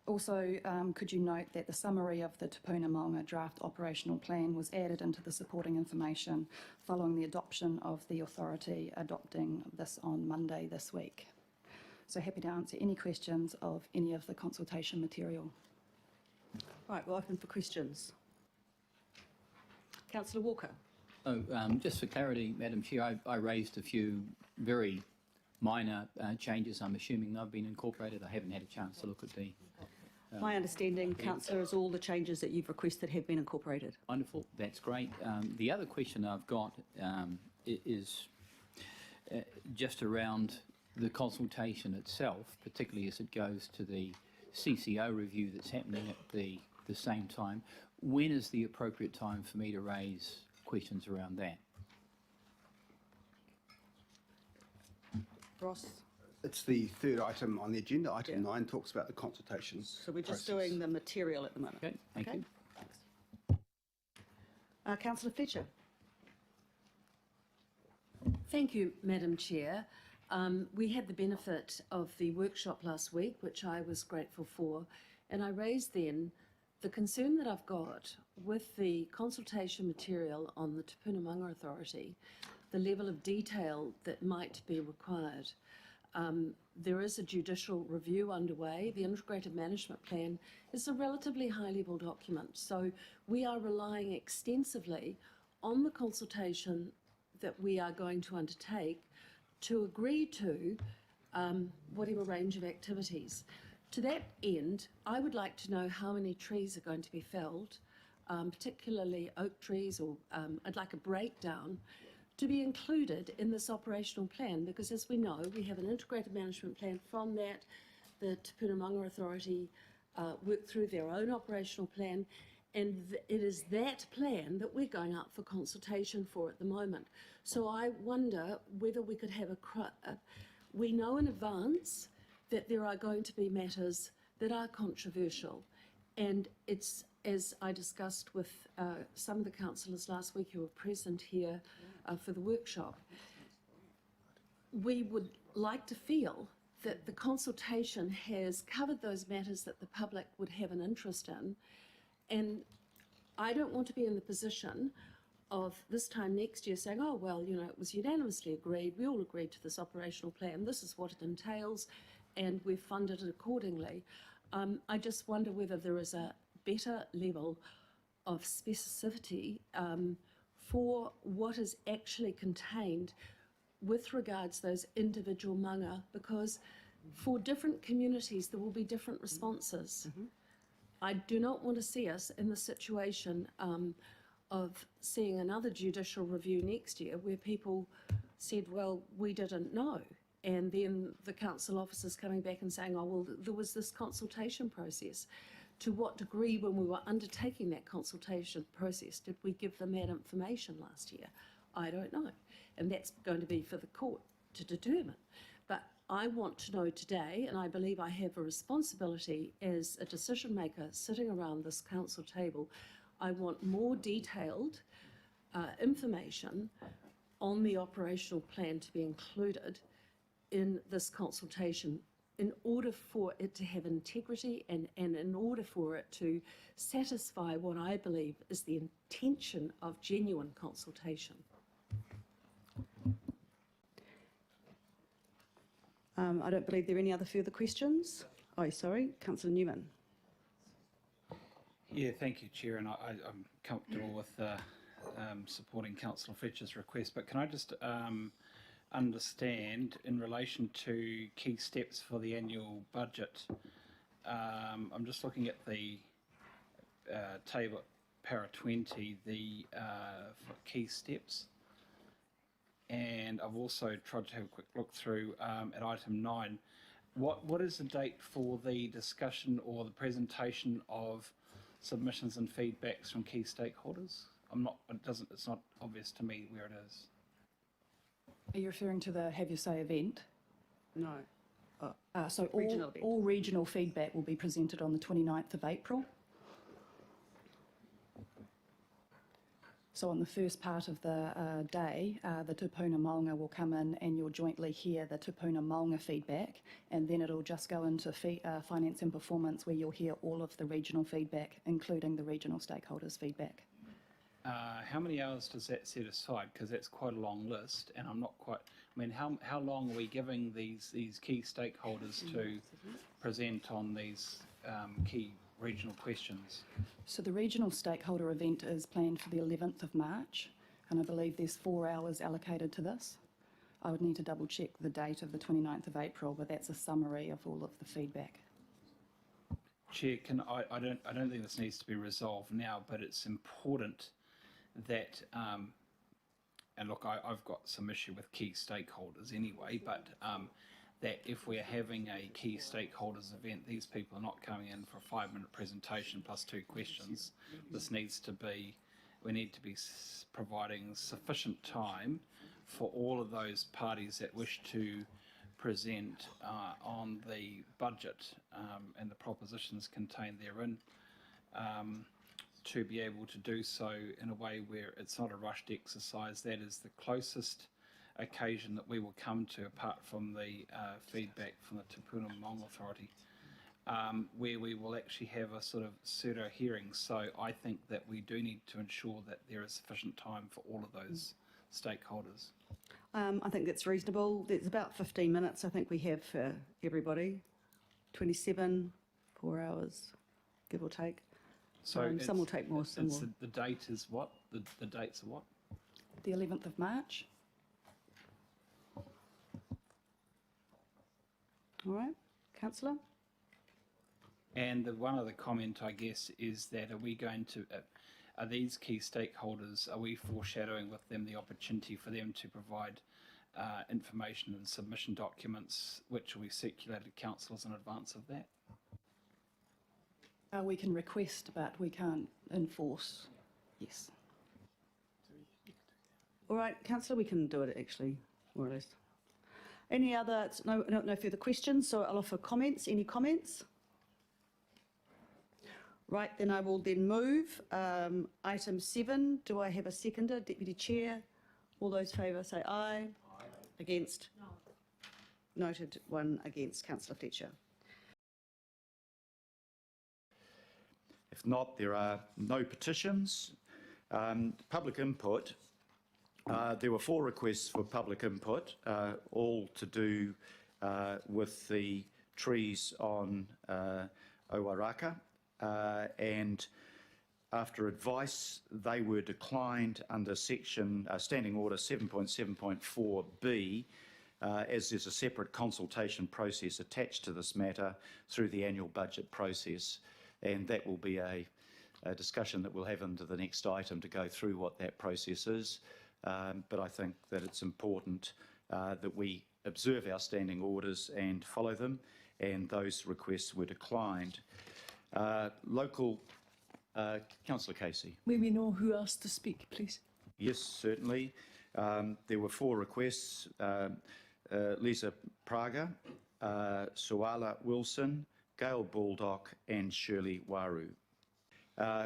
Also, could you note that the summary of the Te Puna Maunga draft operational plan was added into the supporting information following the adoption of the authority adopting this on Monday this week. So happy to answer any questions of any of the consultation material. Right, we're open for questions. Councillor Walker. Just for clarity, Madam Chair, I raised a few very minor changes. I'm assuming they've been incorporated. I haven't had a chance to look at the... My understanding, Councillor, is all the changes that you've requested have been incorporated. Wonderful, that's great. The other question I've got is just around the consultation itself, particularly as it goes to the CCO review that's happening at the same time. When is the appropriate time for me to raise questions around that? Ross? It's the third item on the agenda. Item 9 talks about the consultation So we're just process. doing the material at the moment. Okay, thank you. Thanks. Councillor Fletcher. Thank you, Madam Chair. We had the benefit of the workshop last week, which I was grateful for, and I raised then the concern that I've got with the consultation material on the Te Puna Maunga Authority, the level of detail that might be required. There is a judicial review underway. The Integrated Management Plan is a relatively high-level document, so we are relying extensively on the consultation that we are going to undertake to agree to whatever range of activities. To that end, I would like to know how many trees are going to be felled, particularly oak trees, or I'd like a breakdown to be included in this operational plan, because as we know, we have an integrated management plan. From that, the Te Puna Maunga Authority worked through their own operational plan, and it is that plan that we're going out for consultation for at the moment. So I wonder whether we could have we know in advance that there are going to be matters that are controversial, and it's, as I discussed with some of the councillors last week who were present here for the workshop, we would like to feel that the consultation has covered those matters that the public would have an interest in. And I don't want to be in the position of this time next year saying, oh, well, you know, it was unanimously agreed, we all agreed to this operational plan, this is what it entails, and we've funded it accordingly. I just wonder whether there is a better level of specificity for what is actually contained with regards to those individual manga, because for different communities there will be different responses. Mm-hmm. I do not want to see us in the situation of seeing another judicial review next year where people said, well, we didn't know, and then the council officers coming back and saying, oh, well, there was this consultation process. To what degree, when we were undertaking that consultation process, did we give them that information last year? I don't know. And that's going to be for the court to determine. But I want to know today, and I believe I have a responsibility as a decision maker sitting around this council table, I want more detailed information on the operational plan to be included in this consultation, in order for it to have integrity and in order for it to satisfy what I believe is the intention of genuine consultation. I don't believe there are any other further questions. Oh, sorry, Councillor Newman. Yeah, thank you, Chair, and I'm comfortable with supporting Councillor Fletcher's request, but can I just understand in relation to key steps for the annual budget? I'm just looking at the table, para 20, the for key steps, and I've also tried to have a quick look through at item 9. What is the date for the discussion or the presentation of submissions and feedbacks from key stakeholders? It's not obvious to me where it is. Are you referring to the Have Your Say event? No. So Regional all regional feedback will be presented on the 29th of April. So on the first part of the day, the tupuna maunga will come in and you'll jointly hear the tupuna maunga feedback, and then it'll just go into finance and performance where you'll hear all of the regional feedback, including the regional stakeholders' feedback. How many hours does that set aside? Because that's quite a long list, and I'm not quite. I mean, how long are we giving these key stakeholders to present on these key regional questions? So the regional stakeholder event is planned for the 11th of March, and I believe there's 4 hours allocated to this. I would need to double check the date of the 29th of April, but that's a summary of all of the feedback. Chair, I don't think this needs to be resolved now, but it's important that, and look, I've got some issue with key stakeholders anyway, but that if we're having a key stakeholders event, these people are not coming in for a 5-minute presentation plus 2 questions. This needs to be, we need to be providing sufficient time for all of those parties that wish to present on the budget and the propositions contained therein, to be able to do so in a way where it's not a rushed exercise. That is the closest occasion that we will come to, apart from the feedback from the Tupuna Maunga Authority, where we will actually have a sort of pseudo hearing. So I think that we do need to ensure that there is sufficient time for all of those stakeholders. I think that's reasonable. There's about 15 minutes I think we have for everybody. 27, 4 hours, give or take. So Some will take more, some will. The date is what? The dates are what? The 11th of March. All right, Councillor? And the one other comment, I guess, is that are we going to, are these key stakeholders, are we foreshadowing with them the opportunity for them to provide information and submission documents which will be circulated to councillors in advance of that? We can request, but we can't enforce. Yes. All right, Councillor, we can do it actually, more or less. Any other, no further questions, so I'll offer comments. Any comments? Right, then I will then move. Item 7, do I have a seconder? Deputy Chair, all those favour say aye. Aye. Against? No. Noted, 1 against. Councillor Fletcher. If not, there are no petitions. Public input. There were 4 requests for public input, all to do with the trees on Owaraka, and after advice, they were declined under section Standing Order 7.7.4b, as there's a separate consultation process attached to this matter through the annual budget process, and that will be a discussion that we'll have into the next item to go through what that process is. But I think that it's important that we observe our standing orders and follow them, and those requests were declined. Local, Councillor Casey. May we know who asked to speak, please? Yes, certainly. There were 4 requests. Lisa Praga, Suala Wilson, Gail Baldock and Shirley Waru.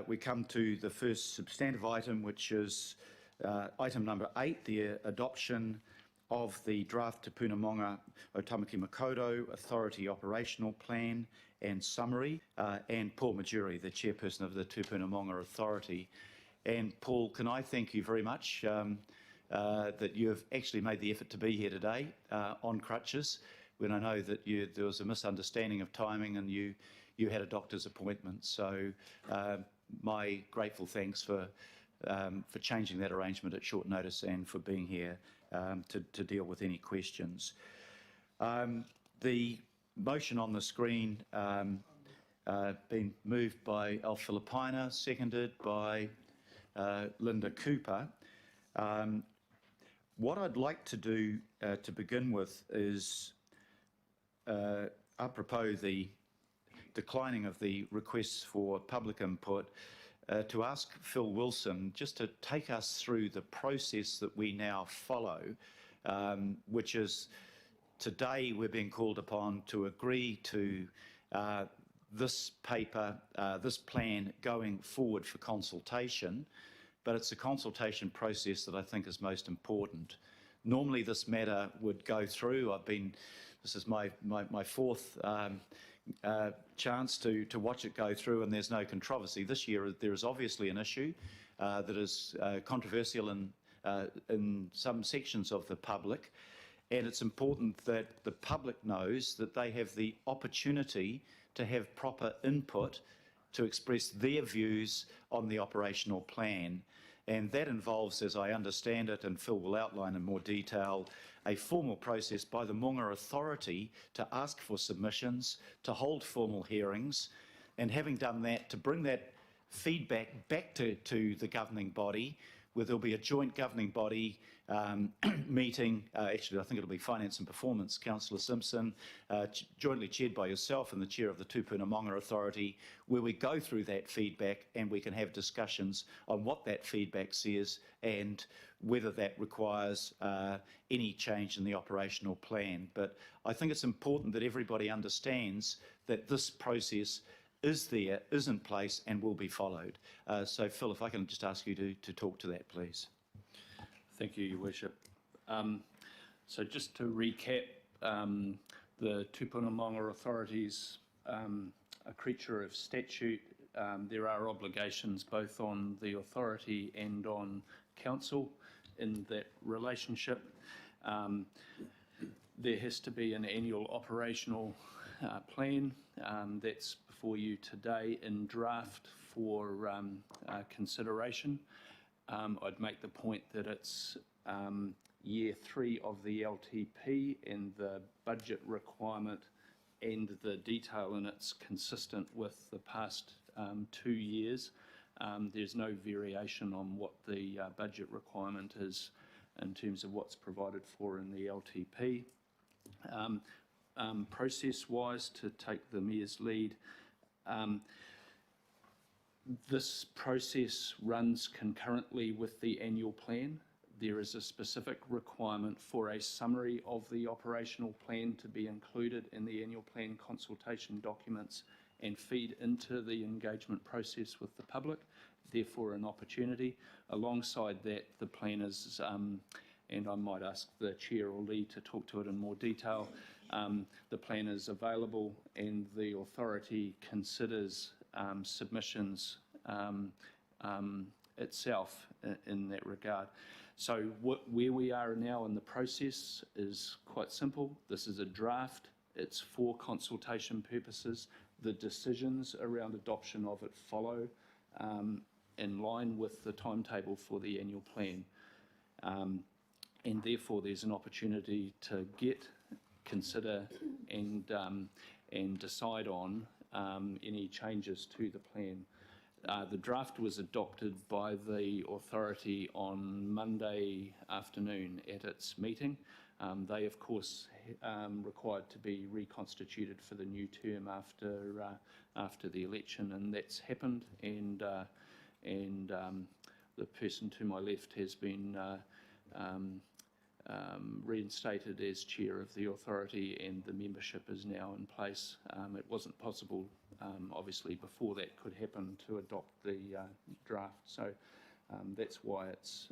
We come to the first substantive item, which is item number 8, the adoption of the draft Tupuna Maunga Otamaki Makaurau Authority Operational Plan and Summary, and Paul Majuri, the chairperson of the Tupuna Maunga Authority. And Paul, can I thank you very much that you've actually made the effort to be here today on crutches, when I know that there was a misunderstanding of timing and you had a doctor's appointment. So my grateful thanks for changing that arrangement at short notice and for being here to deal with any questions. The motion on the screen been moved by Al Filipina, seconded by Linda Cooper. What I'd like to do to begin with is, apropos the declining of the requests for public input, to ask Phil Wilson just to take us through the process that we now follow, which is today we're being called upon to agree to this paper, this plan going forward for consultation. but it's a consultation process that I think is most important. Normally this matter would go through, this is my fourth chance to watch it go through, and there's no controversy. This year there is obviously an issue that is controversial in some sections of the public, and it's important that the public knows that they have the opportunity to have proper input to express their views on the operational plan. And that involves, as I understand it, and Phil will outline in more detail, a formal process by the Maunga Authority to ask for submissions, to hold formal hearings, and having done that, to bring that feedback back to the governing body, where there'll be a joint governing body meeting. Actually, I think it'll be Finance and Performance, Councillor Simpson, jointly chaired by yourself and the chair of the Tupuna Maunga Authority, where we go through that feedback and we can have discussions on what that feedback says and whether that requires any change in the operational plan. But I think it's important that everybody understands that this process is in place and will be followed. So Phil, if I can just ask you to talk to that, please. Thank you, Your Worship. So just to recap, the Tupuna Maunga Authority's a creature of statute. There are obligations both on the authority and on council in that relationship. There has to be an annual operational plan that's before you today in draft for consideration. I'd make the point that it's year 3 of the LTP, and the budget requirement and the detail in it's consistent with the past 2 years. There's no variation on what the budget requirement is in terms of what's provided for in the LTP. Process-wise, to take the Mayor's lead, this process runs concurrently with the annual plan. There is a specific requirement for a summary of the operational plan to be included in the annual plan consultation documents and feed into the engagement process with the public, therefore an opportunity. Alongside that, the plan is, and I might ask the Chair or Lee to talk to it in more detail, the plan is available and the authority considers submissions itself in that regard. So where we are now in the process is quite simple. This is a draft. It's for consultation purposes. The decisions around adoption of it follow in line with the timetable for the annual plan. And therefore there's an opportunity to consider and decide on any changes to the plan. The draft was adopted by the authority on Monday afternoon at its meeting. They, of course, required to be reconstituted for the new term after the election, and that's happened. And the person to my left has been reinstated as chair of the authority, and the membership is now in place. It wasn't possible, obviously, before that could happen to adopt the draft. So that's why it's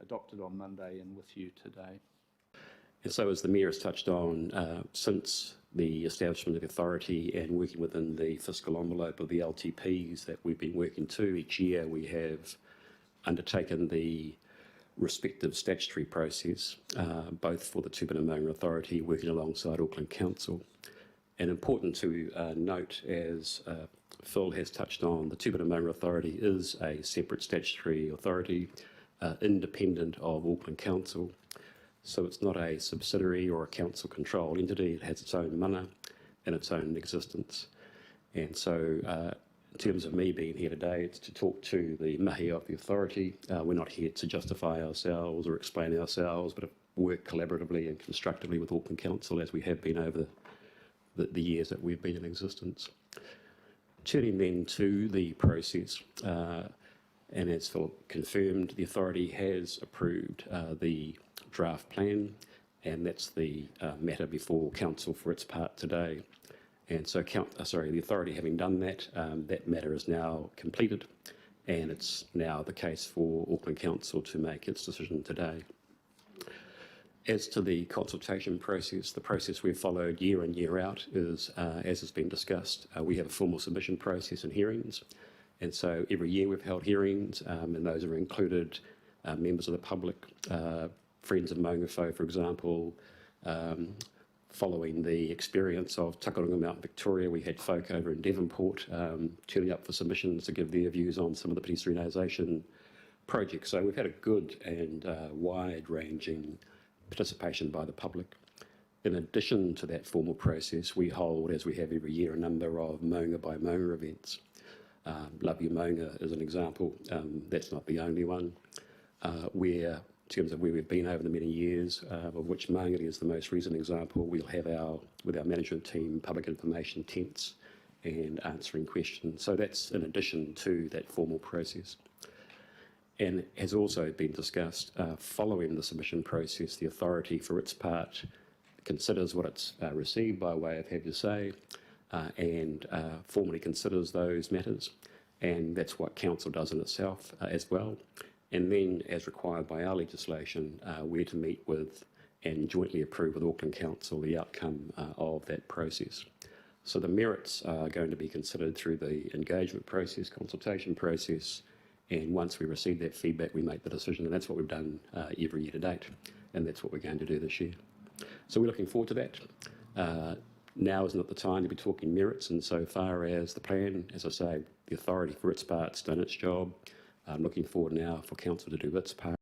adopted on Monday and with you today. And so, as the Mayor has touched on, since the establishment of the authority and working within the fiscal envelope of the LTPs that we've been working to each year, we have undertaken the respective statutory process, both for the Tupuna Maunga Authority working alongside Auckland Council. And important to note, as Phil has touched on, the Tupuna Maunga Authority is a separate statutory authority, independent of Auckland Council. So it's not a subsidiary or a council-controlled entity. It has its own mana and its own existence. And so in terms of me being here today, it's to talk to the mahi of the authority. We're not here to justify ourselves or explain ourselves, but work collaboratively and constructively with Auckland Council as we have been over the years that we've been in existence. Turning then to the process, and as Phil confirmed, the authority has approved the draft plan, and that's the matter before Council for its part today. And so, the authority having done that, that matter is now completed, and it's now the case for Auckland Council to make its decision today. As to the consultation process, the process we've followed year in, year out is, as has been discussed, we have a formal submission process and hearings. And so every year we've held hearings, and those have included members of the public, friends of Maungawhau, for example. Following the experience of Takarunga Mount Victoria, we had folk over in Devonport turning up for submissions to give their views on some of the pedestrianisation projects. So we've had a good and wide-ranging participation by the public. In addition to that formal process, we hold, as we have every year, a number of Maunga by Maunga events. Love You Maunga is an example. That's not the only one. Where, in terms of where we've been over the many years, of which Maungari is the most recent example, we'll have with our management team, public information tents and answering questions. So that's in addition to that formal process. And has also been discussed, following the submission process, the authority for its part considers what it's received by way of have you say, and formally considers those matters. And that's what council does in itself as well. And then, as required by our legislation, we're to meet with and jointly approve with Auckland Council the outcome of that process. So the merits are going to be considered through the engagement process, consultation process, and once we receive that feedback, we make the decision, and that's what we've done every year to date, and that's what we're going to do this year. So we're looking forward to that. Now is not the time to be talking merits, and so far as the plan, as I say, the authority for its part's done its job. I'm looking forward now for council to do its part.